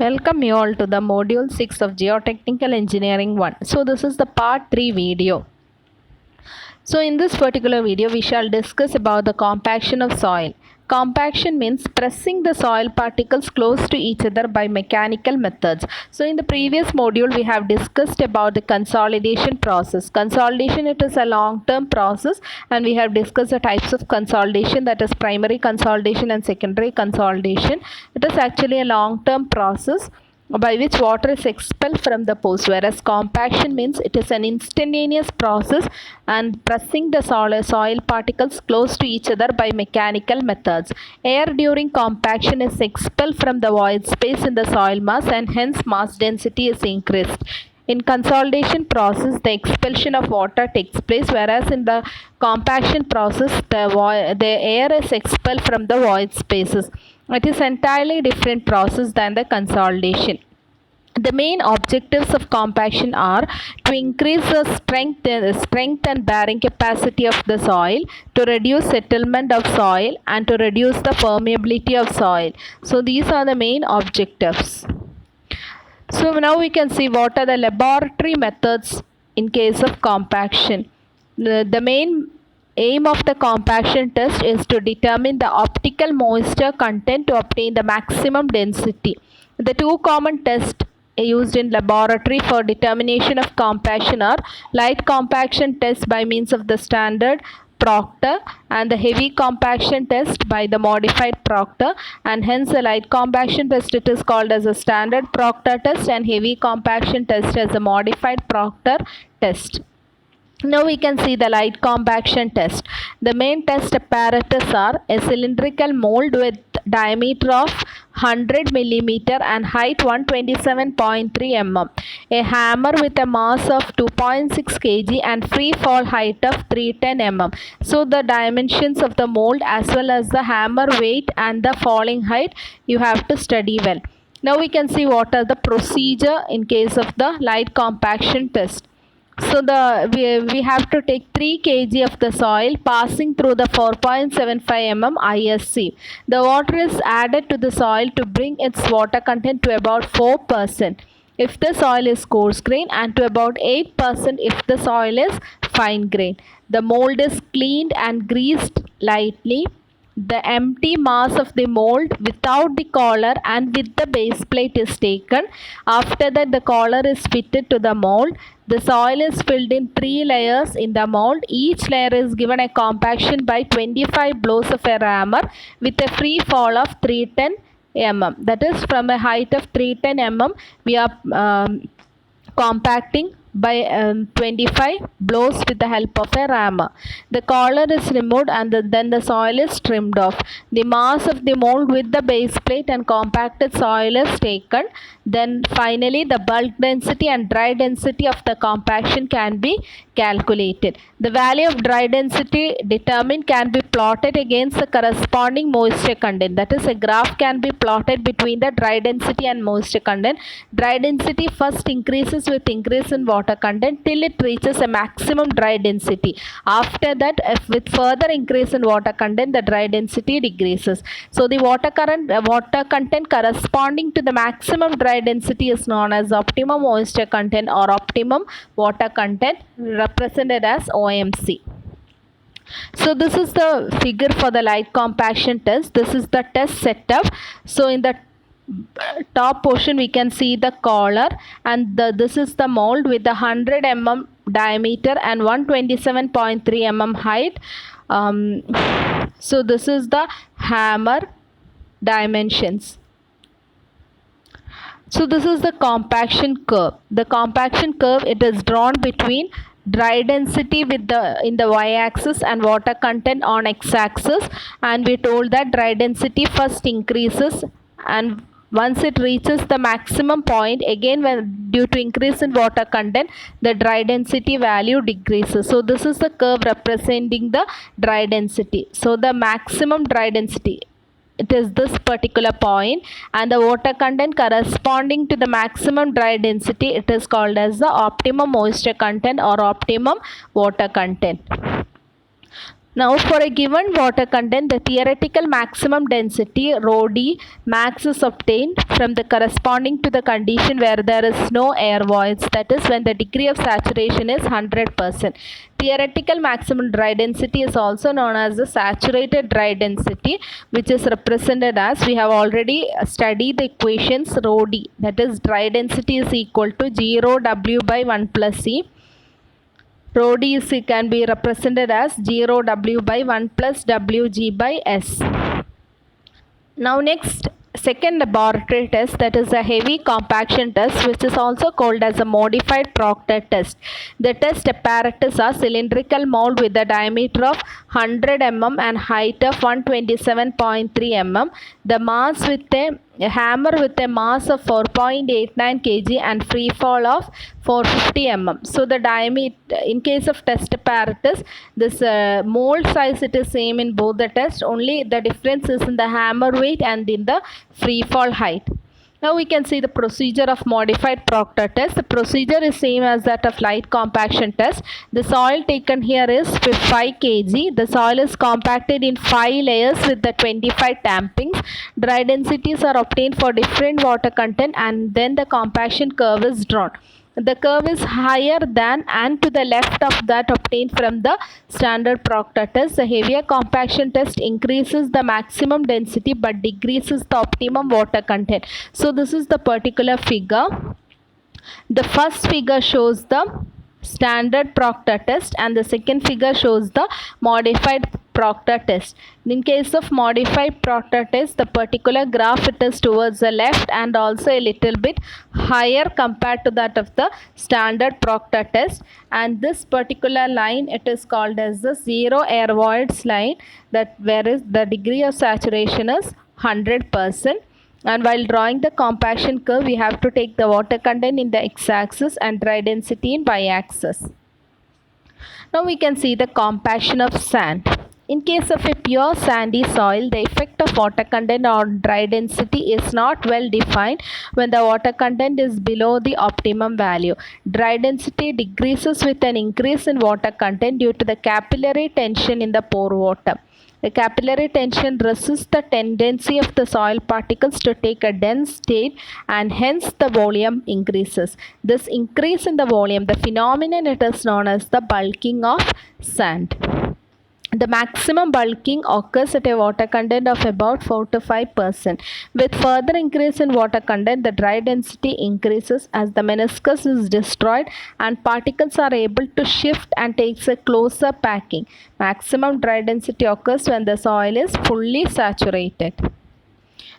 Welcome you all to the module 6 of Geotechnical Engineering 1. So this is the part 3 video. So in this particular video we shall discuss about the compaction of soil. Compaction means pressing the soil particles close to each other by mechanical methods. So in the previous module we have discussed about the consolidation process. Consolidation, it is a long-term process, and we have discussed the types of consolidation, that is primary consolidation and secondary consolidation. It is actually a long-term process by which water is expelled from the pores, whereas compaction means it is an instantaneous process and pressing the soil particles close to each other by mechanical methods. Air during compaction is expelled from the void space in the soil mass, and hence mass density is increased. In consolidation process, the expulsion of water takes place, whereas in the compaction process, the air is expelled from the void spaces. It is entirely different process than the consolidation. The main objectives of compaction are to increase the strength and bearing capacity of the soil, to reduce settlement of soil, and to reduce the permeability of soil. So these are the main objectives. So now we can see what are the laboratory methods in case of compaction. The main aim of the compaction test is to determine the optical moisture content to obtain the maximum density. The two common tests used in laboratory for determination of compaction are light compaction test by means of the standard Proctor and the heavy compaction test by the modified Proctor, and hence the light compaction test, it is called as a standard Proctor test, and heavy compaction test as a modified Proctor test. Now we can see the light compaction test. The main test apparatus are a cylindrical mold with diameter of 100 mm and height 127.3 mm, a hammer with a mass of 2.6 kg and free fall height of 310 mm. So the dimensions of the mold as well as the hammer weight and the falling height you have to study well. Now we can see what are the procedure in case of the light compaction test. So we have to take 3 kg of the soil passing through the 4.75 mm ISC. The water is added to the soil to bring its water content to about 4% if the soil is coarse grain, and to about 8% if the soil is fine grain. The mold is cleaned and greased lightly. The empty mass of the mold without the collar and with the base plate is taken. After that, the collar is fitted to the mold. The soil is filled in 3 layers in the mold. Each layer is given a compaction by 25 blows of a hammer with a free fall of 310 mm. That is, from a height of 310 mm, we are compacting by 25 blows with the help of a hammer. The collar is removed and then the soil is trimmed off. The mass of the mold with the base plate and compacted soil is taken. Then finally the bulk density and dry density of the compaction can be calculated. The value of dry density determined can be plotted against the corresponding moisture content. That is, a graph can be plotted between the dry density and moisture content. Dry density first increases with increase in water content till it reaches a maximum dry density. After that, with further increase in water content, the dry density decreases. So the water content corresponding to the maximum dry density is known as optimum moisture content or optimum water content, represented as OMC. So this is the figure for the light compaction test. This is the test setup. So in the top portion we can see the collar, and this is the mold with the 100 mm diameter and 127.3 mm height. So this is the hammer dimensions. So this is the compaction curve. The compaction curve, it is drawn between dry density in the y-axis and water content on x-axis, and we told that dry density first increases, and once it reaches the maximum point, again when due to increase in water content, the dry density value decreases. So this is the curve representing the dry density. So the maximum dry density, it is this particular point, and the water content corresponding to the maximum dry density, it is called as the optimum moisture content or optimum water content. Now, for a given water content, the theoretical maximum density rho d max is obtained from the corresponding to the condition where there is no air voids, that is when the degree of saturation is 100%. Theoretical maximum dry density is also known as the saturated dry density, which is represented as, we have already studied the equations rho d, that is dry density is equal to 0 W by 1 plus C. Rho d can be represented as 0 W by 1 plus Wg by S. Now next, second laboratory test, that is a heavy compaction test, which is also called as a modified Proctor test. The test apparatus are cylindrical mold with a diameter of 100 mm and height of 127.3 mm. The mass with a hammer with a mass of 4.89 kg and free fall of 450 mm. So the diameter, in case of test apparatus, this mold size, it is same in both the tests, only the difference is in the hammer weight and in the free fall height. Now we can see the procedure of modified Proctor test. The procedure is same as that of light compaction test. The soil taken here is 5 kg. The soil is compacted in 5 layers with the 25 tampings. Dry densities are obtained for different water content and then the compaction curve is drawn. The curve is higher than and to the left of that obtained from the standard Proctor test. The heavier compaction test increases the maximum density but decreases the optimum water content. So this is the particular figure. The first figure shows the standard Proctor test and the second figure shows the modified Proctor test. In case of modified Proctor test, the particular graph, it is towards the left and also a little bit higher compared to that of the standard Proctor test, and this particular line, it is called as the zero air voids line, that whereas the degree of saturation is 100%. And while drawing the compaction curve, we have to take the water content in the x-axis and dry density in y-axis. Now we can see the compaction of sand. In case of a pure sandy soil, the effect of water content on dry density is not well defined when the water content is below the optimum value. Dry density decreases with an increase in water content due to the capillary tension in the pore water. The capillary tension resists the tendency of the soil particles to take a dense state and hence the volume increases. This increase in the volume, the phenomenon, it is known as the bulking of sand. The maximum bulking occurs at a water content of about 4 to 5%. With further increase in water content, the dry density increases as the meniscus is destroyed and particles are able to shift and takes a closer packing. Maximum dry density occurs when the soil is fully saturated.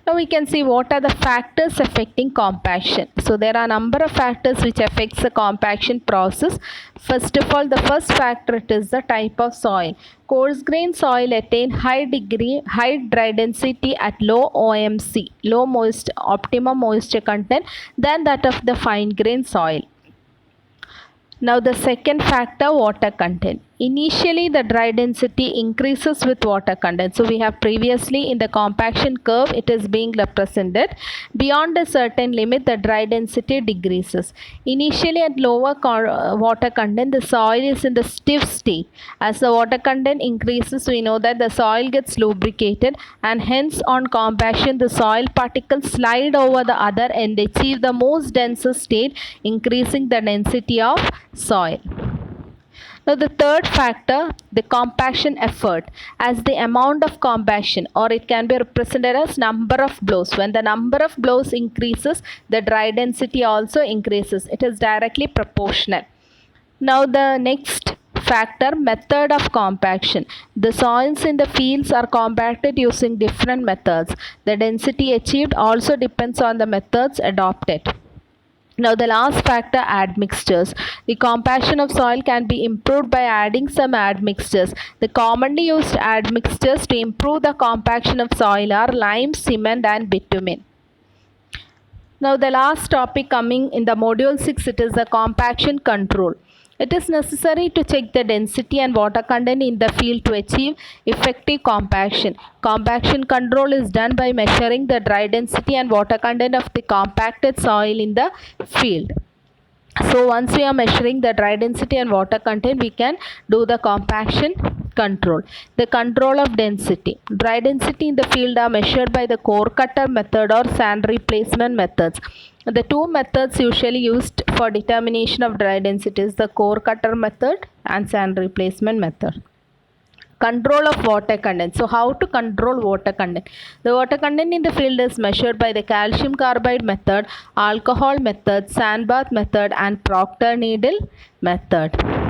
Now we can see what are the factors affecting compaction. So there are a number of factors which affects the compaction process. First of all, the first factor, it is the type of soil. Coarse grain soil attain high dry density at low OMC, low optimum moisture content, than that of the fine grain soil. Now the second factor, water content. Initially the dry density increases with water content. So we have previously in the compaction curve, it is being represented. Beyond a certain limit, the dry density decreases. Initially at lower water content, the soil is in the stiff state. As the water content increases, we know that the soil gets lubricated and hence on compaction, the soil particles slide over the other and achieve the most denser state, increasing the density of soil. Now the third factor, the compaction effort, as the amount of compaction, or it can be represented as number of blows. When the number of blows increases, the dry density also increases. It is directly proportional. Now the next factor, method of compaction. The soils in the fields are compacted using different methods. The density achieved also depends on the methods adopted. Now the last factor, admixtures. The compaction of soil can be improved by adding some admixtures. The commonly used admixtures to improve the compaction of soil are lime, cement and bitumen. Now the last topic coming in the module 6, it is the compaction control. It is necessary to check the density and water content in the field to achieve effective compaction. Compaction control is done by measuring the dry density and water content of the compacted soil in the field. So once we are measuring the dry density and water content, we can do the compaction control. The control of density. Dry density in the field are measured by the core cutter method or sand replacement methods. The two methods usually used for determination of dry density is the core cutter method and sand replacement method. Control of water content. So how to control water content? The water content in the field is measured by the calcium carbide method, alcohol method, sand bath method and Proctor needle method.